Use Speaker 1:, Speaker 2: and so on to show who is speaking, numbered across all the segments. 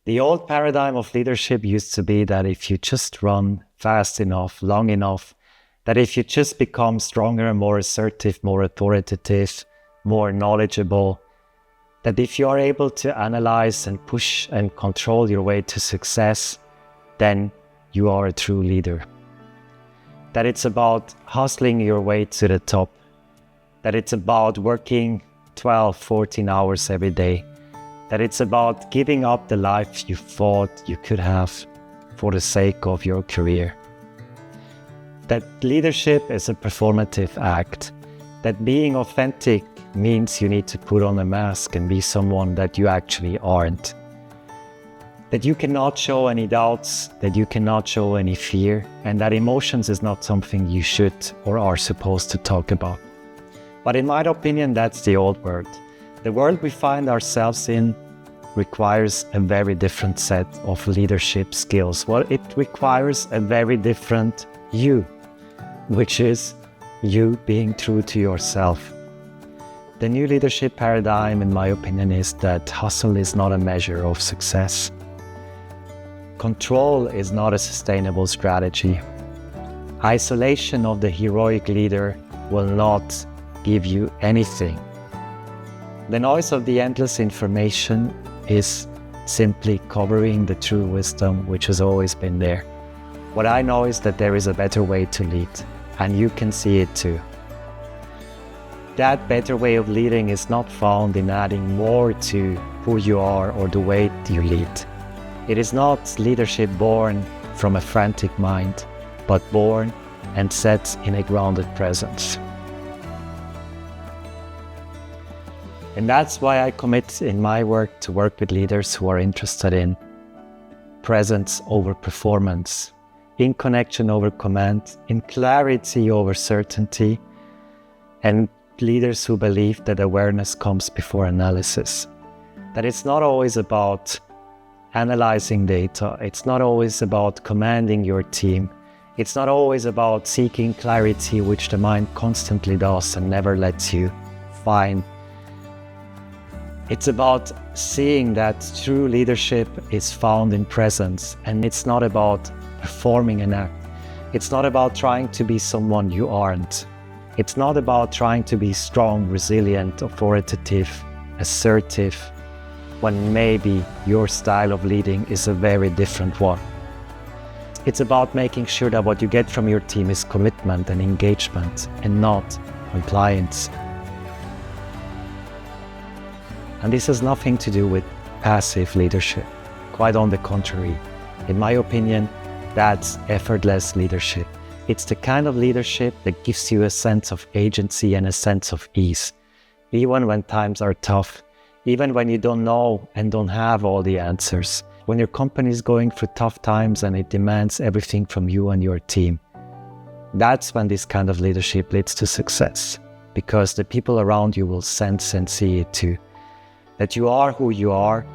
Speaker 1: The old paradigm of leadership used to be that if you just run fast enough, long enough, that if you just become stronger, more assertive, more authoritative, more knowledgeable, that if you are able to analyze and push and control your way to success, then you are a true leader. That it's about hustling your way to the top, that it's about working 12, 14 hours every day, that it's about giving up the life you thought you could have for the sake of your career. That leadership is a performative act, that being authentic means you need to put on a mask and be someone that you actually aren't. That you cannot show any doubts, that you cannot show any fear, and that emotions is not something you should or are supposed to talk about. But in my opinion, that's the old world. The world we find ourselves in requires a very different set of leadership skills. Well, it requires a very different you, which is you being true to yourself. The new leadership paradigm, in my opinion, is that hustle is not a measure of success. Control is not a sustainable strategy. Isolation of the heroic leader will not give you anything. The noise of the endless information is simply covering the true wisdom which has always been there. What I know is that there is a better way to lead, and you can see it too. That better way of leading is not found in adding more to who you are or the way you lead. It is not leadership born from a frantic mind, but born and set in a grounded presence. And that's why I commit in my work to work with leaders who are interested in presence over performance, in connection over command, in clarity over certainty, and leaders who believe that awareness comes before analysis. That it's not always about analyzing data, it's not always about commanding your team, it's not always about seeking clarity, which the mind constantly does and never lets you find. It's about seeing that true leadership is found in presence, and it's not about performing an act. It's not about trying to be someone you aren't. It's not about trying to be strong, resilient, authoritative, assertive, when maybe your style of leading is a very different one. It's about making sure that what you get from your team is commitment and engagement and not compliance. And this has nothing to do with passive leadership. Quite on the contrary. In my opinion, that's effortless leadership. It's the kind of leadership that gives you a sense of agency and a sense of ease. Even when times are tough, even when you don't know and don't have all the answers, when your company is going through tough times and it demands everything from you and your team, that's when this kind of leadership leads to success. Because the people around you will sense and see it too. That you are who you are,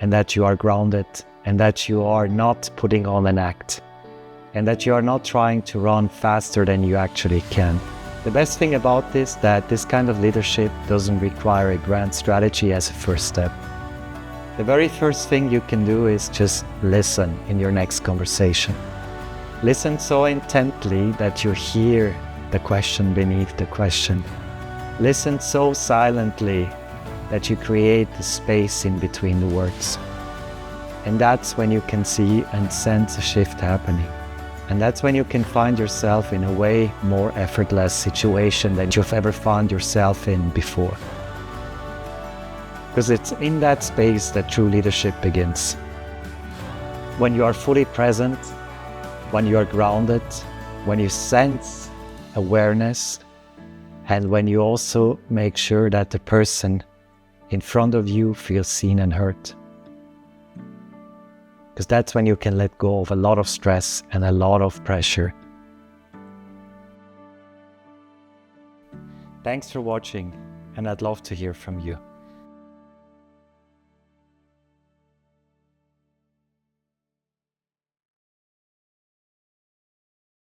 Speaker 1: and that you are grounded, and that you are not putting on an act, and that you are not trying to run faster than you actually can. The best thing about this, that this kind of leadership doesn't require a grand strategy as a first step. The very first thing you can do is just listen in your next conversation. Listen so intently that you hear the question beneath the question. Listen so silently that you create the space in between the words. And that's when you can see and sense a shift happening. And that's when you can find yourself in a way more effortless situation than you've ever found yourself in before. Because it's in that space that true leadership begins. When you are fully present, when you are grounded, when you sense awareness, and when you also make sure that the person in front of you feels seen and heard. Because that's when you can let go of a lot of stress and a lot of pressure. Thanks for watching, and I'd love to hear from you.